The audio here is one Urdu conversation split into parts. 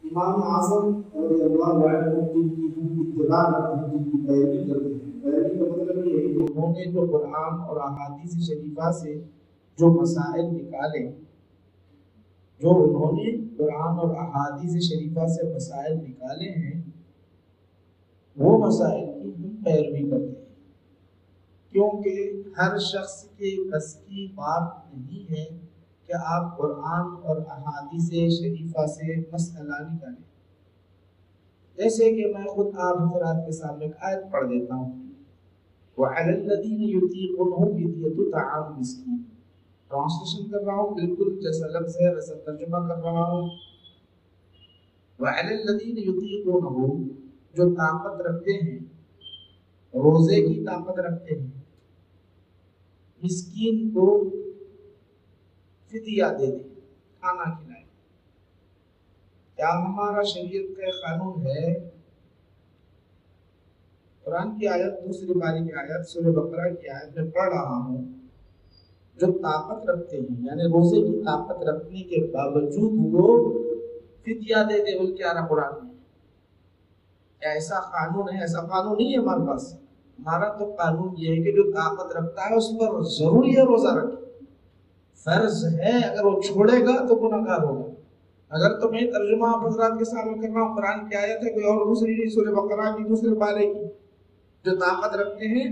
امام اعظم رضی اللہ عنہ جن کی اتباع کرتے ہیں، جن کی پیروی کرتے ہیں، پیروی کا مطلب یہ ہے کہ انہوں نے جو قرآن اور احادیث شریفہ سے جو مسائل نکالے، جو انہوں نے قرآن اور احادیث شریفہ سے مسائل نکالے ہیں، وہ مسائل کی ہم پیروی کرتے ہیں، کیونکہ ہر شخص کے بس کی بات نہیں ہے کہ آپ قرآن اور احادیث شریفہ سے مسئلہ نکالیں۔ جیسے کہ میں خود آپ حضرات کے سامنے ایک آیت پڑھ دیتا ہوں، وَعَلَى الَّذِينَ يُطِيقُونَهُ فِدْيَةٌ طَعَامُ مِسْكِينٍ، ٹرانسلیشن کر رہا ہوں، بالکل جیسا لفظ ہے ویسا ترجمہ کر رہا ہوں۔ وَعَلَى الَّذِينَ يُطِيقُونَهُ، جو طاقت رکھتے ہیں، روزے کی طاقت رکھتے ہیں، مسکین کو فدیہ دے دیں، کھانا کھلائیں۔ کیا ہمارا شریعت کا قانون ہے؟ قرآن کی آیت، دوسری باری کی آیت، سورہ بقرہ کی آیت میں پڑھ رہا ہوں، جو طاقت رکھتے ہیں، یعنی روزے کی طاقت رکھنے کے باوجود وہ فدیہ دے دے، بول کے آ رہا قرآن میں۔ ایسا قانون ہے؟ ایسا قانون نہیں ہے ہمارے پاس۔ ہمارا تو قانون یہ ہے کہ جو طاقت رکھتا ہے اس پر ضروری ہے روزہ رکھے، فرض ہے، اگر وہ چھوڑے گا تو گناہگار ہوگا۔ اگر تو میں ترجمہ آپ حضرات کے سامنے کر رہا ہوں، قرآن کی آیت ہے، کوئی اور دوسری نہیں، سورہ بقرہ کی دوسرے پارے کی، جو طاقت رکھتے ہیں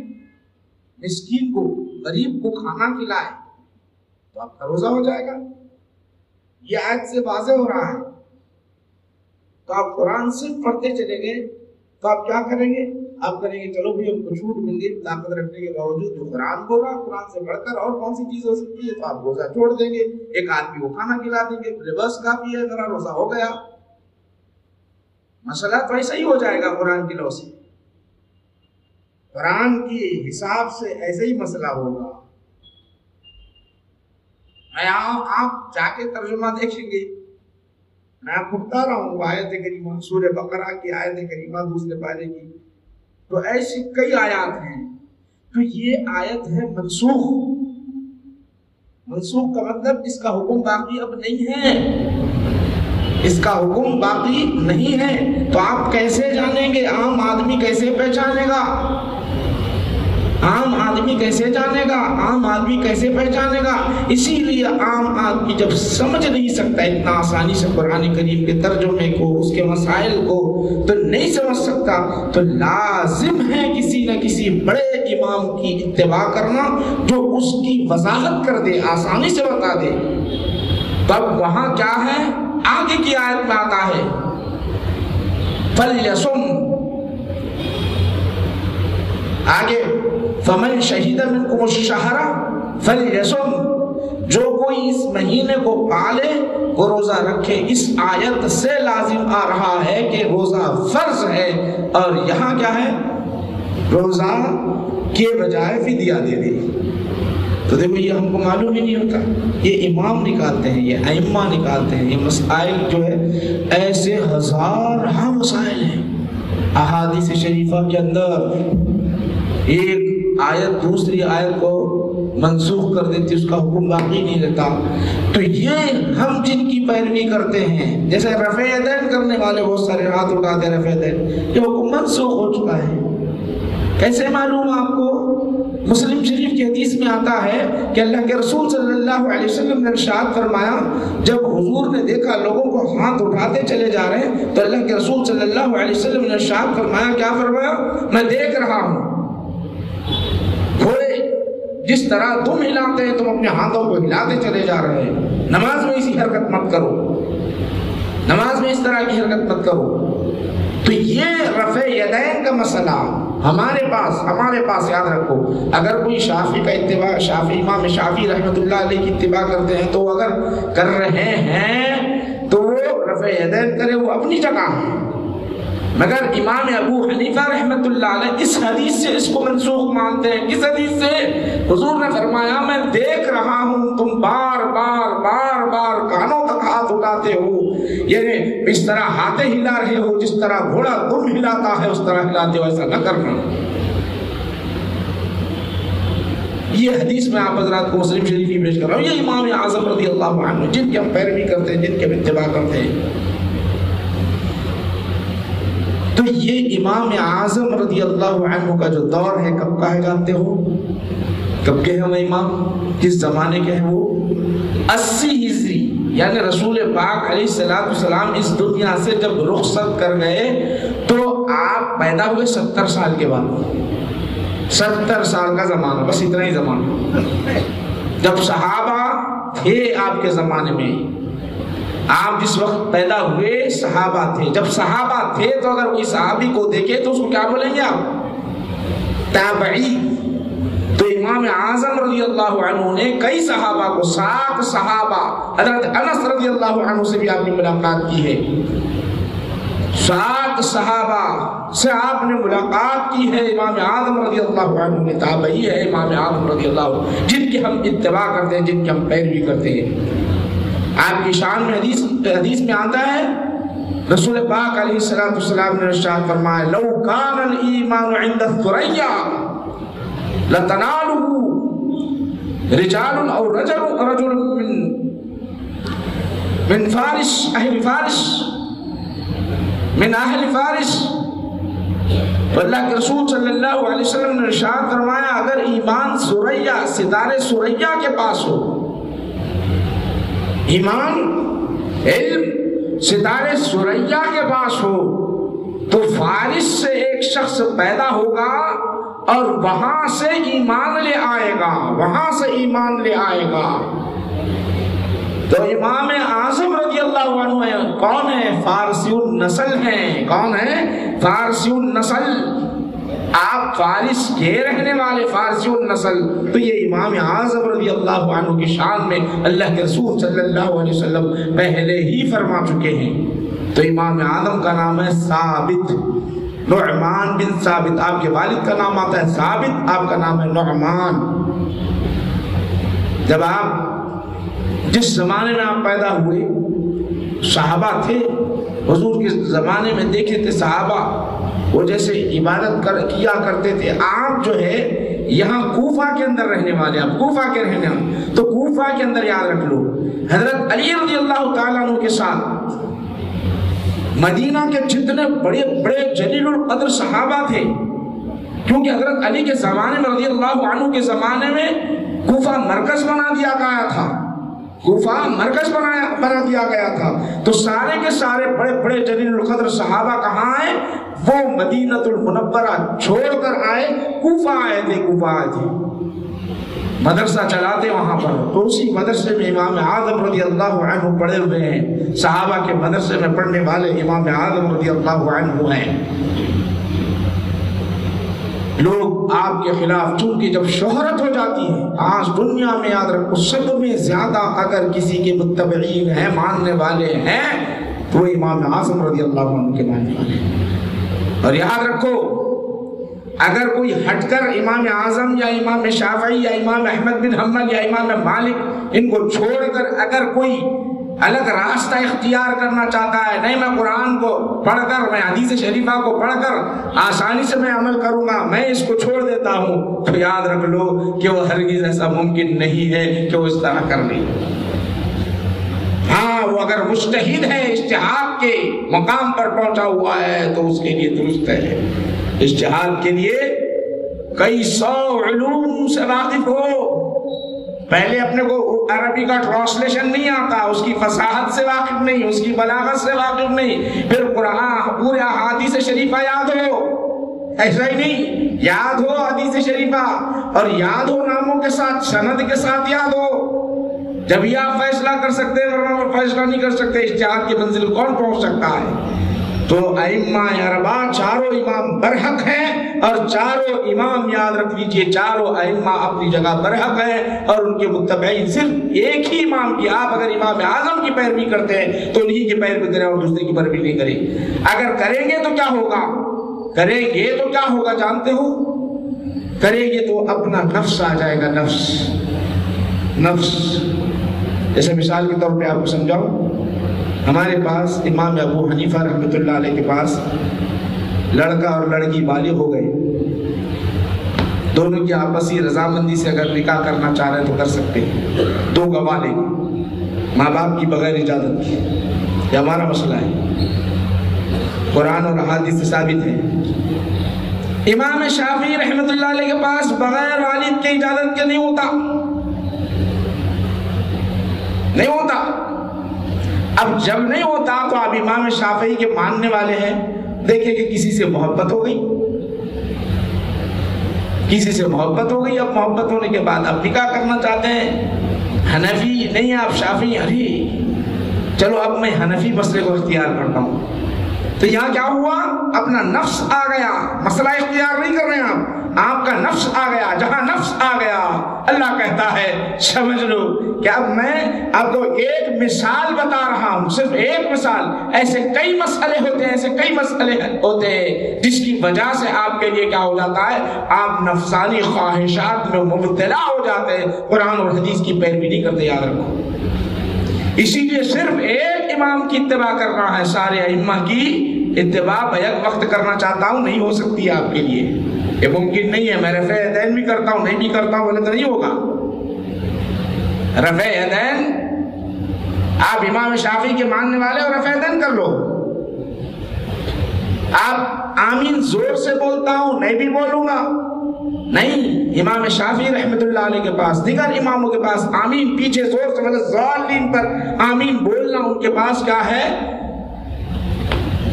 مسکین کو، غریب کو کھانا کھلائے، تو آپ کا روزہ ہو جائے گا۔ یہ آیت سے واضح ہو رہا ہے۔ تو آپ قرآن صرف پڑھتے چلیں گے تو آپ کیا کریں گے؟ آپ کریں گے چلو بھی ہم کو چھوٹ مل گئی طاقت رکھنے کے باوجود، جو قرآن بول رہا، قرآن سے بڑھ کر اور کون سی چیز ہو سکتی ہے، تو آپ روزہ چھوڑ دیں گے، ایک آدمی کو کھانا کھلا دیں گے، بس کافی ہے، میرا روزہ ہو گیا۔ مسئلہ تو ایسا ہی ہو جائے گا قرآن کی لو سے، قرآن کے حساب سے ایسا ہی مسئلہ ہوگا۔ میں آپ جا کے ترجمہ دیکھیں گے، میں آپ کو بتا رہا ہوں آیت کریمہ، سورہ بقرہ کی آیت کریمہ دوسرے پارے کی، تو ایسی کئی آیات ہیں۔ تو یہ آیت ہے منسوخ۔ منسوخ کا مطلب اس کا حکم باقی اب نہیں ہے، اس کا حکم باقی نہیں ہے۔ تو آپ کیسے جانیں گے؟ عام آدمی کیسے پہچانے گا؟ عام آدمی کیسے جانے گا؟ عام آدمی کیسے پہچانے گا؟ اسی لیے عام آدمی جب سمجھ نہیں سکتا اتنا آسانی سے قرآن کریم کے ترجمے کو، اس کے مسائل کو تو نہیں سمجھ سکتا، تو لازم ہے کسی نہ کسی بڑے امام کی اتباع کرنا، جو اس کی وضاحت کر دے، آسانی سے بتا دے۔ تب وہاں کیا ہے؟ آگے کی آیت میں آتا ہے فَلْيَصُمْ، آگے فَمَنْ شَهِدَ مِنْكُمُ الشَّهْرَ فَلْيَصُمْ، جو کوئی اس مہینے کو پالے وہ روزہ رکھے۔ اس آیت سے لازم آ رہا ہے کہ روزہ فرض ہے، اور یہاں کیا ہے؟ روزہ کے بجائے فدیہ دے دے۔ تو دیکھو یہ ہم کو معلوم ہی نہیں ہوتا، یہ امام نکالتے ہیں، یہ ائمہ نکالتے ہیں۔ یہ مسائل جو ہے ایسے ہزارہ مسائل ہیں احادیث شریفہ کے اندر، ایک آیت دوسری آیت کو منسوخ کر دیتی، اس کا حکم باقی نہیں رہتا۔ تو یہ ہم جن کی پیروی کرتے ہیں، جیسے رفع یدین کرنے والے بہت سارے ہاتھ اٹھاتے ہیں، رفع یدین، یہ حکم منسوخ ہو چکا ہے۔ کیسے معلوم آپ کو؟ مسلم شریف کی حدیث میں آتا ہے کہ اللہ کے رسول صلی اللہ علیہ وسلم نے ارشاد فرمایا، جب حضور نے دیکھا لوگوں کو ہاتھ اٹھاتے چلے جا رہے ہیں، تو اللہ کے رسول صلی اللہ علیہ وسلم نے ارشاد فرمایا، کیا فرمایا؟ میں دیکھ رہا ہوں گھوڑے جس طرح تم ہلاتے ہیں، تم اپنے ہاتھوں کو ہلاتے چلے جا رہے ہیں، نماز میں اسی حرکت مت کرو، نماز میں اس طرح کی حرکت مت کرو۔ تو یہ رفع یدین کا مسئلہ ہمارے پاس یاد رکھو، اگر کوئی شافعی کا اتباع، شافعی امام شافعی رحمۃ اللہ علیہ کی اتباع کرتے ہیں، تو اگر کر رہے ہیں تو وہ رفع یدین کرے، وہ اپنی جگہ ہے۔ مگر امام ابو حنیفہ رحمۃ اللہ علیہ اس حدیث سے اس کو منسوخ مانتے ہیں۔ کس حدیث سے؟ حضور نے فرمایا، میں دیکھ رہا ہوں تم بار بار کانوں تک ہاتھ اٹھاتے ہو، یعنی اس طرح ہاتھیں ہلا رہے ہو، جس طرح گھوڑا دم ہلاتا ہے اس طرح ہلاتے ہو، ایسا نہ کرنا۔ یہ حدیث میں آپ حضرات کو مسلم شریف ہی پیش کر رہا ہوں. یہ امام اعظم رضی اللہ عنہ جن کی ہم پیروی کرتے ہیں, جن کے ہم اتباع کرتے ہیں. تو یہ امام اعظم رضی اللہ عنہ کا جو دور ہے کب کا ہے جانتے ہو؟ کب کے ہیں وہ امام؟ کس زمانے کے ہیں وہ؟ 80 ہجری, یعنی رسول پاک علیہ السلام اس دنیا سے جب رخصت کر گئے تو آپ پیدا ہوئے 70 سال کے بعد. 70 سال کا زمانہ, بس اتنا ہی زمانہ. جب صحابہ تھے آپ کے زمانے میں, آپ جس وقت پیدا ہوئے صحابہ تھے. جب صحابہ تھے تو اگر کوئی صحابی کو دیکھے تو اس کو کیا بولیں گے آپ؟ تابعی. تو امام اعظم رضی اللہ عنہ نے کئی صحابہ کو, 7 صحابہ, حضرت انس رضی اللہ عنہ سے بھی آپ نے ملاقات کی ہے. 7 صحابہ سے آپ نے ملاقات کی ہے. امام اعظم رضی اللہ عنہ نے تابعی ہے امام اعظم رضی اللہ عنہ, جن کی ہم اتباع کرتے ہیں, جن کی ہم پیروی کرتے ہیں. آپ کی شان میں حدیث میں آتا ہے, رسول پاک علیہ السلام نے ارشاد فرمایا, لو کان الایمان عند الثریا لتنالہ رجال او رجل من فارس اہل فارس من اہل فارس. اللہ کے رسول صلی اللہ علیہ وسلم نے ارشاد فرمایا, اگر ایمان سریا, ستارے سریا کے پاس ہو, ایمان علم ستارے سریا کے پاس ہو, تو فارس سے ایک شخص پیدا ہوگا اور وہاں سے ایمان لے آئے گا, وہاں سے ایمان لے آئے گا. تو امام اعظم رضی اللہ عنہ کون ہے؟ فارسی النسل ہیں. کون ہے؟ فارسی النسل. آپ فارس کے رہنے والے, فارسی النسل. تو یہ امام اعظم رضی اللہ عنہ کی شان میں اللہ کے رسول صلی اللہ علیہ وسلم پہلے ہی فرما چکے ہیں. تو امام اعظم کا نام ہے ثابت, نعمان بن ثابت. آپ کے والد کا نام آتا ہے ثابت, آپ کا نام ہے نعمان. جب آپ جس زمانے میں آپ پیدا ہوئے, صحابہ تھے حضور کے زمانے میں, دیکھے تھے صحابہ وہ جیسے عبادت کیا کرتے تھے. آپ جو ہے یہاں کوفہ کے اندر رہنے والے, آپ کوفہ کے رہنے والے, تو کوفہ کے اندر یاد رکھ لو, حضرت علی رضی اللہ تعالیٰ عنہ کے ساتھ مدینہ کے جتنے بڑے بڑے جلیل القدر صحابہ تھے, کیونکہ حضرت علی کے زمانے میں رضی اللہ عنہ کے زمانے میں کوفہ مرکز بنا دیا گیا تھا, کوفہ مرکز بنا دیا گیا تھا. تو سارے کے سارے بڑے بڑے جلیل القدر صحابہ کہاں آئے؟ وہ مدینہ المنورہ چھوڑ کر آئے, کوفہ آئے تھے. کوفہ آئے تھے, مدرسہ چلاتے وہاں پر. تو اسی مدرسے میں امام اعظم رضی اللہ عنہ پڑھے ہوئے ہیں. صحابہ کے مدرسے میں پڑھنے والے امام اعظم رضی اللہ عنہ ہیں. لوگ آپ کے خلاف, چونکہ جب شہرت ہو جاتی ہے آج دنیا میں, یاد رکھو سب میں زیادہ اگر کسی کے متبعین ہیں, ماننے والے ہیں, تو وہ امام اعظم رضی اللہ عنہ کے ماننے والے ہیں. اور یاد رکھو اگر کوئی ہٹ کر امام اعظم یا امام شافعی یا امام احمد بن حنبل یا امام مالک, ان کو چھوڑ کر اگر کوئی الگ راستہ اختیار کرنا چاہتا ہے, نہیں میں قرآن کو پڑھ کر, میں حدیث شریفہ کو پڑھ کر آسانی سے میں عمل کروں گا, میں اس کو چھوڑ دیتا ہوں, تو یاد رکھ لو کہ وہ ہرگز ایسا ممکن نہیں ہے کہ وہ اس طرح کر لے. ہاں وہ اگر مجتہد ہے, اجتہاد کے مقام پر پہنچا ہوا ہے, تو اس کے لیے درست ہے. اجتہاد کے لیے کئی 100 علوم سے واقف ہو. پہلے اپنے کو عربی کا ٹرانسلیشن نہیں آتا, اس کی فصاحت سے واقف نہیں, اس کی بلاغت سے واقف نہیں, پھر قرآن پورے احادیث شریفہ یاد ہو, ایسا ہی نہیں, یاد ہو حدیث شریفہ, اور یاد ہو ناموں کے ساتھ, سند کے ساتھ یاد ہو, جب یہ آپ فیصلہ کر سکتے ہیں, ورنہ فیصلہ نہیں کر سکتے. اجتہاد کی منزل کون پہنچ سکتا ہے؟ تو ائمہ اربعہ چاروں امام برحق ہیں, اور چاروں امام یاد رکھ لیجئے, چاروں ائمہ اپنی جگہ برحق ہیں, اور ان کے متبعین صرف ایک ہی امام کی. آپ اگر امام اعظم کی پیروی کرتے ہیں تو انہی کی پیروی کریں اور دوسرے کی پیروی نہیں کریں. اگر کریں گے تو کیا ہوگا؟ کریں گے تو کیا ہوگا جانتے ہو؟ کریں گے تو اپنا نفس آ جائے گا, نفس. جیسے مثال کے طور پہ آپ کو سمجھاؤں, ہمارے پاس امام ابو حنیفہ رحمۃ اللہ علیہ کے پاس لڑکا اور لڑکی بالغ ہو گئے, دونوں کی آپسی رضامندی سے اگر نکاح کرنا چاہ رہے ہیں تو کر سکتے ہیں، 2 گواہ لیں گے، ماں باپ کی بغیر اجازت کی۔ یہ ہمارا مسئلہ ہے، قرآن اور احادیث سے ثابت ہے۔ امام شافعی رحمۃ اللہ علیہ کے پاس بغیر والد کے اجازت کے نہیں ہوتا، نہیں ہوتا۔ اب جب نہیں ہوتا تو آپ امام شافعی کے ماننے والے ہیں، دیکھیں کہ کسی سے محبت ہو گئی، کسی سے محبت ہو گئی، اب محبت ہونے کے بعد اب نکاح کرنا چاہتے ہیں، حنفی نہیں آپ شافعی، ارے چلو اب میں حنفی مسئلے کو اختیار کرتا ہوں۔ تو یہاں کیا ہوا؟ اپنا نفس آ گیا، مسئلہ اختیار نہیں کر رہے ہیں آپ کا نفس آ گیا۔ جہاں نفس آ گیا اللہ کہتا ہے سمجھ لو کہ اب میں آپ کو ایک مثال بتا رہا ہوں، صرف ایک مثال، ایسے کئی مسئلے ہوتے ہیں، ایسے کئی مسئلے ہوتے ہیں جس کی وجہ سے آپ کے لیے کیا ہو جاتا ہے، آپ نفسانی خواہشات میں مبتلا ہو جاتے ہیں، قرآن اور حدیث کی پیروی نہیں کرتے، یاد رکھو۔ اسی لیے صرف ایک امام کی اتباع کرنا ہے، سارے ائمہ کی اتباع بیک وقت کرنا چاہتا ہوں، نہیں ہو سکتی آپ کے لیے، یہ ممکن نہیں ہے۔ میں رفع یدین بھی کرتا ہوں، نہیں بھی کرتا ہوں بولے تو نہیں ہوگا۔ رفع یدین آپ امام شافعی کے ماننے والے اور رفع یدین کر لو۔ آپ آمین زور سے بولتا ہوں، نہیں بھی بولوں گا، نہیں۔ امام شافعی رحمت اللہ علیہ کے پاس، دیگر اماموں کے پاس آمین پیچھے زور سے مطلب ضالین پر آمین بولنا ان کے پاس کیا ہے،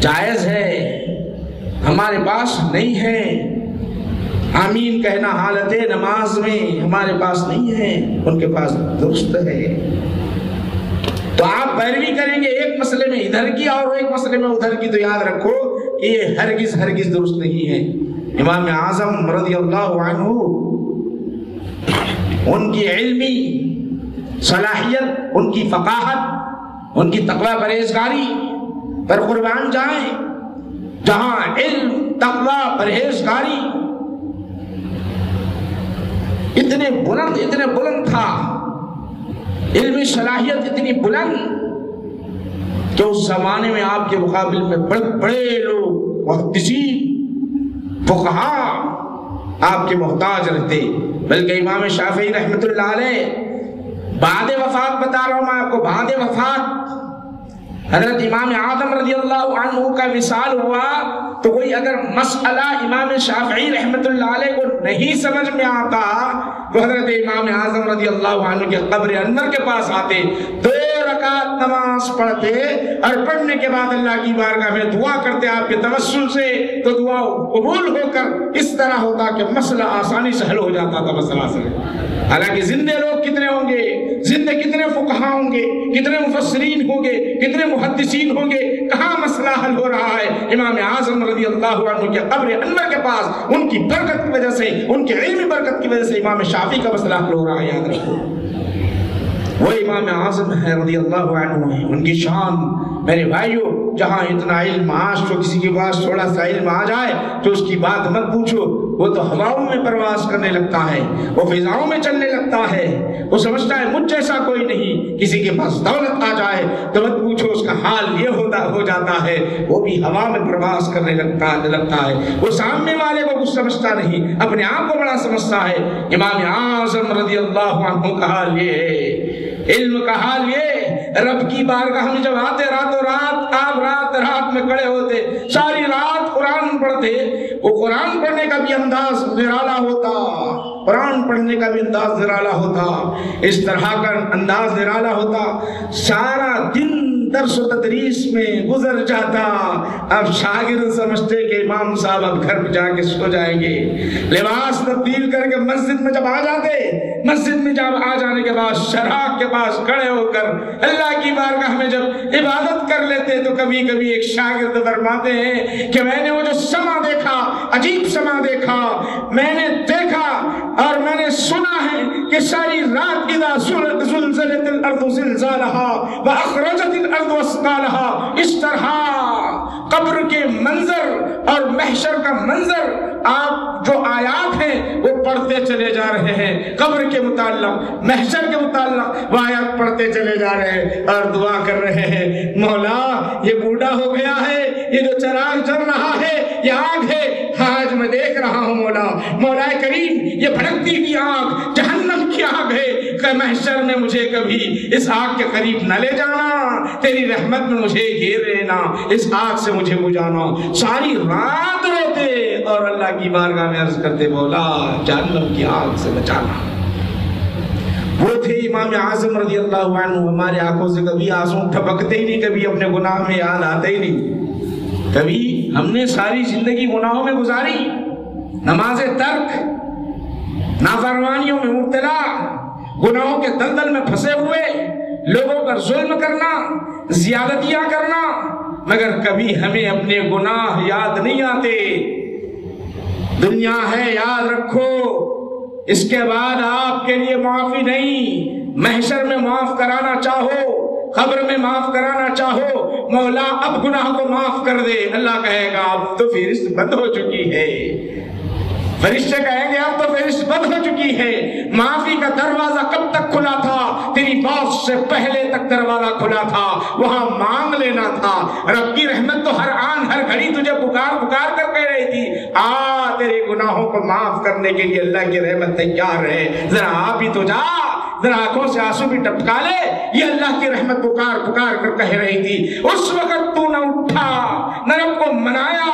جائز ہے، ہمارے پاس نہیں ہے۔ آمین کہنا حالت نماز میں ہمارے پاس نہیں ہے، ان کے پاس درست ہے۔ تو آپ پیروی کریں گے ایک مسئلے میں ادھر کی اور ایک مسئلے میں ادھر کی، تو یاد رکھو کہ یہ ہرگز ہرگز درست نہیں ہے۔ امام اعظم رضی اللہ عنہ ان کی علمی صلاحیت، ان کی فقاہت، ان کی تقوی پرہیزگاری پر قربان جائیں۔ جہاں علم، تقوی، پرہیزگاری اتنے بلند تھا، علمی صلاحیت اتنی بلند کہ اس زمانے میں آپ کے مقابل میں بڑے لوگ محدثین فقہاء آپ کے محتاج رہتے، بلکہ امام شافعی رحمت اللہ علیہ بعد وفات، بتا رہا ہوں میں آپ کو، بعد وفات حضرت امام اعظم رضی اللہ عنہ کا وصال ہوا تو کوئی اگر مسئلہ امام شافعی رحمت اللہ علیہ کو نہیں سمجھ میں آتا تو حضرت امام اعظم رضی اللہ عنہ کے قبر انور کے پاس آتے، 2 رکعت نماز پڑھتے اور پڑھنے کے بعد اللہ کی بارگاہ میں دعا کرتے آپ کے توسل سے، تو دعا قبول ہو کر اس طرح ہوتا کہ مسئلہ آسانی سے حل ہو جاتا تھا، مسئلہ سے۔ حالانکہ زندے لوگ کتنے ہوں گے، زندے کتنے فقہاء ہوں گے، کتنے مفسرین ہوں گے، کتنے محدثین ہوں گے، کہاں مسئلہ حل ہو رہا ہے؟ امام اعظم رضی اللہ عنہ کے قبر انور کے پاس ان کی برکت کی وجہ سے، ان کی علمی برکت کی وجہ سے امام شافعی کا مسئلہ حل ہو رہا ہے، یاد رکھو۔ وہ امام اعظم ہے رضی اللہ عنہ ہیں، ان کی شان میرے بھائیوں، جہاں اتنا علم، آج تو کسی کے پاس تھوڑا سا علم آ جائے تو اس کی بات مت پوچھو، وہ تو ہواؤں میں پرواز کرنے لگتا ہے، وہ فضاؤں میں چلنے لگتا ہے، وہ سمجھتا ہے مجھ جیسا کوئی نہیں۔ کسی کے پاس دولت آ جائے تو مت پوچھو، اس کا حال یہ ہو جاتا ہے، وہ بھی ہوا میں پرواز کرنے لگتا ہے، وہ سامنے والے کو کچھ سمجھتا نہیں، اپنے آپ کو بڑا سمجھتا ہے۔ امام اعظم رضی اللہ عنہ کا حال یہ ہے، علم کا حال یہ، رب کی بارگاہ میں جب آتے راتوں رات، آپ رات میں کھڑے ہوتے، ساری رات قرآن پڑھتے، وہ قرآن پڑھنے کا بھی انداز نرالا ہوتا، قرآن پڑھنے کا بھی انداز نرالا ہوتا، اس طرح کا انداز نرالا ہوتا، سارا دن درس و تدریس میں گزر جاتا۔ اب شاگرد سمجھتے کہ امام صاحب اب گھر جا کے سو جائیں گے، لباس تبدیل کر کے مسجد میں جب آ جاتے، مسجد میں جب آ جانے کے بعد شراح کے پاس کھڑے ہو کر اللہ کی بارگاہ میں جب عبادت کر لیتے تو کبھی کبھی ایک شاگرد فرماتے ہیں کہ میں نے وہ جو سما دیکھا، عجیب سما دیکھا، میں نے دیکھا اور میں نے سنا ہے کہ ساری رات اذا زلزلت الارض زلزالہا واخرجت الارض اسقالہا، اس طرح قبر کے منظر اور محشر کا منظر آپ جو آیات ہیں وہ پڑھتے چلے جا رہے ہیں، قبر کے متعلق، محشر کے متعلق وہ آیات پڑھتے چلے جا رہے ہیں اور دعا کر رہے ہیں، مولا یہ بوڑھا ہو گیا ہے، یہ جو چراغ جل رہا ہے یہ آگ ہے، آج میں دیکھ رہا ہوں مولا، مولا کریم کی آگ جہنم کی آگ ہے، کہ محشر میں مجھے کبھی اس آگ کے قریب نہ لے جانا، تیری رحمت میں مجھے گھیر لینا، اس آگ سے مجھے بجانا۔ ساری رات روتے اور اللہ کی بارگاہ میں عرض کرتے مولا جہنم کی آگ سے بچانا۔ وہ تھے امام اعظم رضی اللہ عنہ، ہمارے آنکھوں سے کبھی آنسو ٹپکتے ہی نہیں، کبھی اپنے گناہ میں یاد آتے ہی نہیں۔ کبھی ہم نے ساری زندگی گناہوں میں گزاری، نماز ترک، نافرمانیوں میں مبتلا، گناہوں کے دلدل میں پھنسے ہوئے، لوگوں پر ظلم کرنا، زیادتیاں کرنا، مگر کبھی ہمیں اپنے گناہ یاد نہیں آتے۔ دنیا ہے یاد رکھو، اس کے بعد آپ کے لیے معافی نہیں۔ محشر میں معاف کرانا چاہو، قبر میں معاف کرانا چاہو، مولا اب گناہ کو معاف کر دے، اللہ کہے گا اب تو فہرست بند ہو چکی ہے۔ فرشتے کہیں گے اب تو فہرست بند ہو چکی ہے۔ معافی کا دروازہ کب تک کھلا تھا؟ تیری موت سے پہلے تک دروازہ کھلا تھا، وہاں مانگ لینا تھا۔ رب کی رحمت تو ہر آن ہر گھڑی تجھے پکار پکار کر کہہ رہی تھی آ تیرے گناہوں کو معاف کرنے کے لیے اللہ کی رحمت تیار ہے، ذرا آپ بھی تو جا، ذرا آنکھوں سے آنسو بھی ٹپکا لے۔ یہ اللہ کی رحمت پکار پکار کر کہہ رہی تھی۔ اس وقت تو نہ اٹھا، نہ رب کو منایا،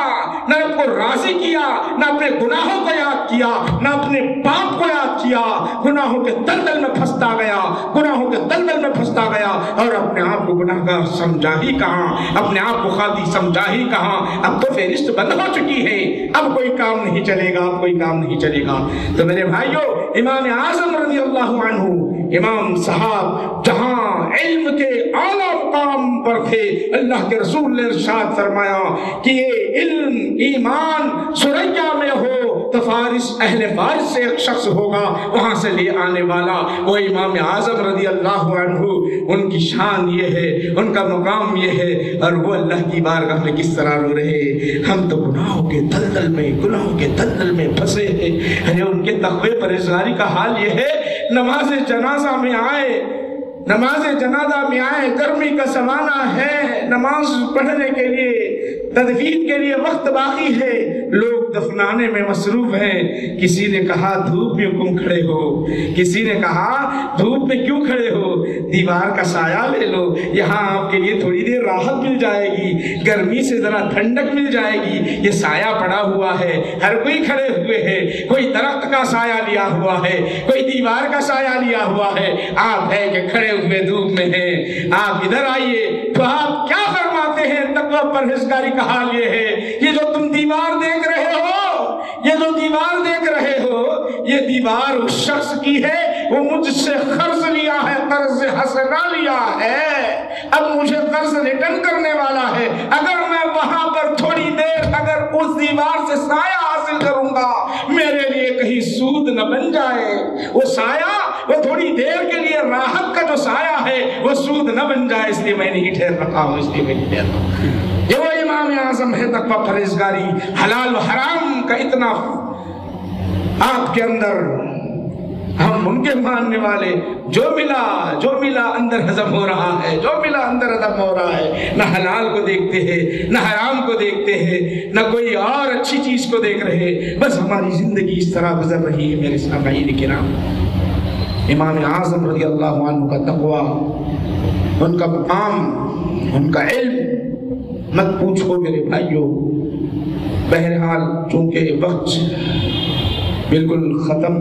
نہ رب کو راضی کیا، نہ اپنے گناہوں کو یاد کیا، نہ اپنے پاپ کو یاد کیا، گناہوں کے دلدل میں پھنستا گیا، گناہوں کے دلدل میں پھنستا گیا، اور اپنے آپ کو گناہگار سمجھا ہی کہاں، اپنے آپ کو خاطی سمجھا ہی کہاں۔ اب تو فہرست بند ہو چکی ہے، اب کوئی کام نہیں چلے گا، اب کوئی کام نہیں چلے گا۔ تو میرے بھائیو، امام اعظم رضی اللہ عنہ، امام صاحب جہاں علم کے اعلیٰ مقام پر تھے، اللہ کے رسول نے ارشاد فرمایا کہ یہ علم ایمان سریا میں ہو تو فارس اہل فارس سے ایک شخص ہوگا وہاں سے لے آنے والا وہ امام اعظم رضی اللہ عنہ۔ ان کی شان یہ ہے، ان کا مقام یہ ہے، اور وہ اللہ کی بارگاہ میں کس طرح رو رہے۔ ہم تو گناہوں کے دلدل میں، گناہوں کے دلدل میں پھنسے ہیں۔ ان کے تقوی پرہیزگاری کا حال یہ ہے، نماز جنازہ میں آئے، نماز جنازہ میں آئے، گرمی کا زمانہ ہے، نماز پڑھنے کے لیے، تدفین کے لیے وقت باقی ہے، لوگ دفنانے میں مصروف ہیں۔ کسی نے کہا دھوپ میں کیوں کھڑے ہو، کسی نے کہا دھوپ میں کیوں کھڑے ہو، دیوار کا سایہ لے لو، یہاں آپ کے لیے تھوڑی دیر راحت مل جائے گی، گرمی سے ذرا ٹھنڈک مل جائے گی۔ یہ سایہ پڑا ہوا ہے، ہر کوئی کھڑے ہوئے ہے، کوئی درخت کا سایہ لیا ہوا ہے، کوئی دیوار کا سایہ لیا ہوا ہے، آپ ہے کہ کھڑے ہوئے دھوپ میں ہیں، آپ ادھر آئیے۔ تو آپ کیا فرماتے ہیں؟ تقویٰ پرہیزگاری کا حال یہ ہے، یہ جو تم دیوار دیکھ رہے ہو، یہ جو دیوار دیکھ رہے ہو، یہ دیوار اس شخص کی ہے، وہ مجھ سے قرض لیا ہے، قرض حسنہ لیا ہے، اب مجھے قرض ریٹرن کرنے والا ہے۔ اگر میں وہاں پر تھوڑی دیر اگر اس دیوار سے سایہ حاصل کروں گا، میرے لیے کہیں سود نہ بن جائے، وہ سایہ، وہ تھوڑی دیر کے لیے راحت کا جو سایہ ہے وہ سود نہ بن جائے، اس لیے میں نہیں ٹھہر رکھا ہوں، اس لیے میں نہیں ٹھہر رکھا ہوں۔ یہ وہ امام اعظم ہے، تقویٰ پرہیزگاری، حلال و حرام کا اتنا آپ کے اندر، ہم ان کے ماننے والے، جو ملا اندر ہضم ہو رہا ہے، جو ملا اندر ہضم ہو رہا ہے، نہ حلال کو دیکھتے ہیں، نہ حرام کو دیکھتے ہیں، نہ کوئی اور اچھی چیز کو دیکھ رہے، بس ہماری زندگی اس طرح گزر رہی ہے۔ میرے سامعین کرام، امام اعظم رضی اللہ عنہ کا تقویٰ، ان کا مقام، ان کا علم مت پوچھو میرے بھائیو۔ بہرحال چونکہ وقت بالکل ختم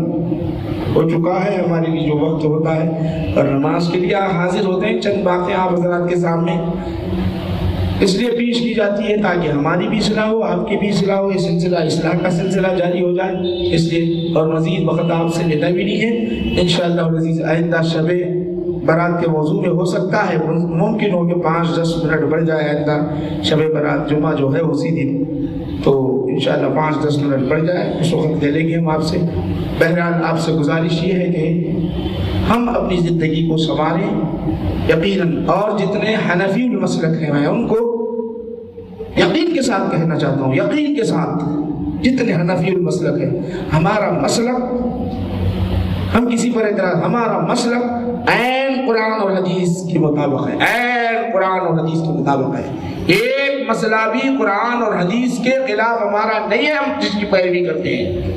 ہو چکا ہے، ہمارے لیے جو وقت ہوتا ہے اور نماز کے لیے حاضر ہوتے ہیں، چند باتیں آپ حضرات کے سامنے اس لیے پیش کی جاتی ہے تاکہ ہماری بھی اصلاح ہو، آپ کی بھی اصلاح ہو، یہ سلسلہ اصلاح کا سلسلہ جاری ہو جائے، اس لیے، اور مزید وقت آپ سے لینا بھی نہیں ہے۔ انشاءاللہ العزیز آئندہ شب برات کے موضوع میں ہو سکتا ہے ممکن ہو کہ 5-10 منٹ بڑھ جائے، آئندہ شب برات جمعہ جو ہے اسی دن، تو انشاءاللہ 5-10 منٹ بڑھ جائے، اس وقت لے لیں گے ہم آپ سے۔ بہرحال آپ سے گزارش یہ ہے کہ ہم اپنی زندگی کو سنواریں یقیناً، اور جتنے حنفی المسلک ہیں میں ان کو یقین کے ساتھ کہنا چاہتا ہوں، یقین کے ساتھ، جتنے حنفی المسلک ہیں، ہمارا مسلک، ہم کسی پر اعتراض، ہمارا مسلک عین قرآن اور حدیث کے مطابق ہے، عین قرآن اور حدیث کے مطابق ہے۔ ایک مسئلہ بھی قرآن اور حدیث کے خلاف ہمارا نہیں ہے، ہم جس کی پیروی کرتے ہیں،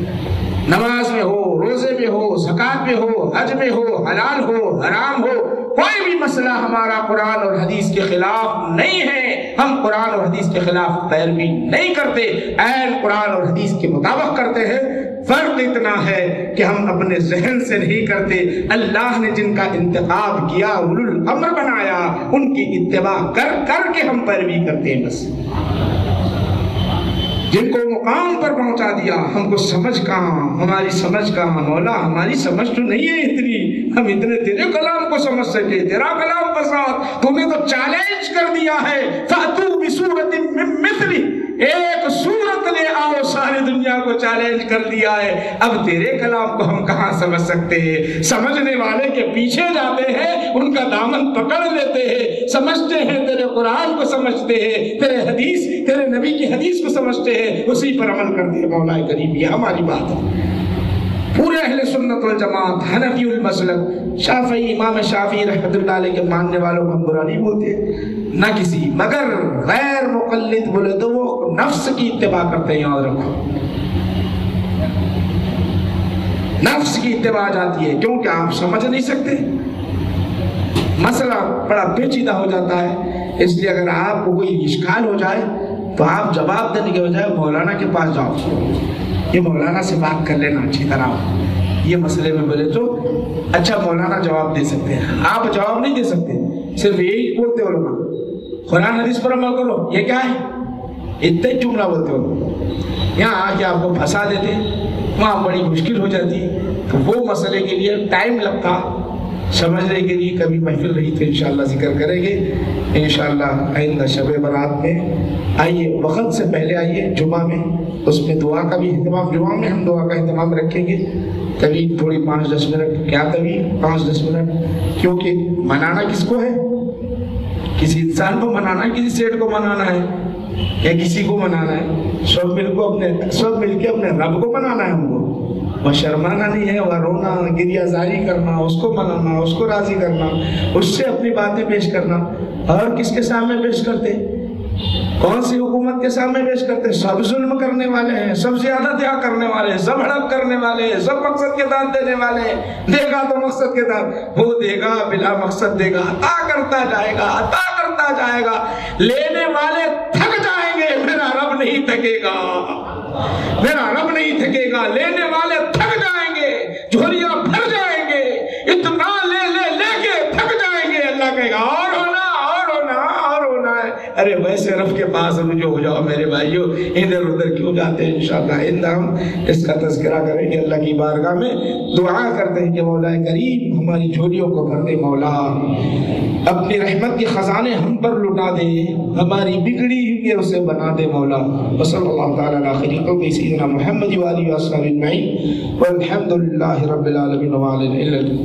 نماز میں ہو، روزے میں ہو، زکات میں ہو، حج میں ہو، حلال ہو، حرام ہو، کوئی بھی مسئلہ ہمارا قرآن اور حدیث کے خلاف نہیں ہے. ہم قرآن اور حدیث کے خلاف پیروی نہیں کرتے، عین قرآن اور حدیث کے مطابق کرتے ہیں. فرق اتنا ہے کہ ہم اپنے ذہن سے نہیں کرتے. اللہ نے جن کا انتخاب کیا، اولو الامر بنایا، ان کی اتباع کر کر کے ہم پیروی کرتے ہیں. بس جن کو مقام پر پہنچا دیا، ہم کو سمجھ کہاں، ہماری سمجھ کہاں. مولا ہماری سمجھ تو نہیں ہے اتنی، ہم اتنے تیرے کلام کو سمجھ سکے. تیرا کلام بسات تو نے تو چیلنج کر دیا ہے، فَأْتُوا بِسُورَةٍ مِّن مِّثْلِهِ، ایک سورت لے آؤ. ساری دنیا کو چیلنج کر دیا ہے. اب تیرے کلام کو ہم کہاں سمجھ سکتے ہیں؟ سمجھنے والے کے پیچھے جاتے ہیں، ان کا دامن پکڑ لیتے ہیں، سمجھتے ہیں، تیرے قرآن کو سمجھتے ہیں، تیرے حدیث، تیرے نبی کی حدیث کو سمجھتے ہیں، اسی پر عمل کرتے ہیں. مولا کریم یہ ہماری بات ہے. پورے اہل سنت والجماعت، حنفی المسلک، شافعی، امام شافعی رحمۃ اللہ علیہ کے ماننے والوں کو ہم برا نہیں بولتے نہ کسی، مگر غیر مقلد بولے تو وہ نفس کی اتباع کرتے ہیں. یاد رکھو، نفس کی اتباع جاتی ہے، کیونکہ آپ سمجھ نہیں سکتے. مسئلہ بڑا پیچیدہ ہو جاتا ہے. اس لیے اگر آپ کو کوئی اشکال ہو جائے تو آپ جواب دینے کے بجائے مولانا کے پاس جاؤ، یہ مولانا سے بات کر لینا اچھی طرح. یہ مسئلے میں بولے تو اچھا مولانا جواب دے سکتے ہیں، آپ جواب نہیں دے سکتے. صرف یہی بولتے ہو لوگ، قرآن حدیث پر عمل کرو. یہ کیا ہے؟ اتنے جملہ بولتے ہو. یہاں آ کے آپ کو پھنسا دیتے، وہاں بڑی مشکل ہو جاتی. تو وہ مسئلے کے لیے ٹائم لگتا سمجھنے کے لیے. کبھی محفل رہی تو انشاءاللہ ذکر کریں گے انشاءاللہ. آئندہ شب برات میں آئیے، وقت سے پہلے آئیے جمعہ میں، اس میں دعا کا بھی اہتمام، جمعہ میں ہم دعا کا اہتمام رکھیں گے. کبھی تھوڑی 5-10 منٹ، کیا کبھی 5-10 منٹ، کیونکہ منانا کس کو ہے؟ کسی انسان کو منانا ہے، کسی سیٹ کو منانا ہے یا کسی کو منانا ہے؟ سب مل کے اپنے رب کو منانا ہے. ہم کو وہ شرمانا نہیں ہے، وہ رونا، گریہ زاری کرنا، اس کو منانا، اس کو راضی کرنا، اس سے اپنی باتیں پیش کرنا. اور کس کے سامنے پیش کرتے؟ کون سی حکومت کے سامنے پیش کرتے؟ سب ظلم کرنے والے ہیں، سب زیادہ دیا کرنے والے ہیں، سب ہڑپ کرنے والے ہیں، سب مقصد کے دان دینے والے ہیں. دے گا تو مقصد کے دان، وہ دے گا بلا مقصد دے گا، عطا کرتا جائے گا، عطا کرتا جائے گا. لینے والے تھک جائیں گے، میرا رب نہیں تھکے گا، میرا رب نہیں تھکے گا. لینے والے تھک جائیں گے، جھولیاں بھر جائیں گے، اتنا لے لے لے کے تھک جائیں گے. اللہ کہے گا اور ہونا، اور ہونا، اور ہونا ہے. ارے ویسے رب کے پاس رجوع ہو جاؤ میرے بھائیو، ادھر ادھر کیوں جاتے ہیں؟ انشاءاللہ آئندہ ہم اس کا تذکرہ کریں گے. اللہ کی بارگاہ میں دعا کرتے ہیں کہ مولا کریم ہماری جھولیوں کو بھر دے. مولا اپنی رحمت کے خزانے ہم پر لٹا دے، ہماری بگڑی ہوئی اسے بنا دے. مولا وصلی اللہ تعالی علی خیر خلق سیدنا محمد و آلہ و اصحابہ اجمعین والحمد للہ رب العالمین.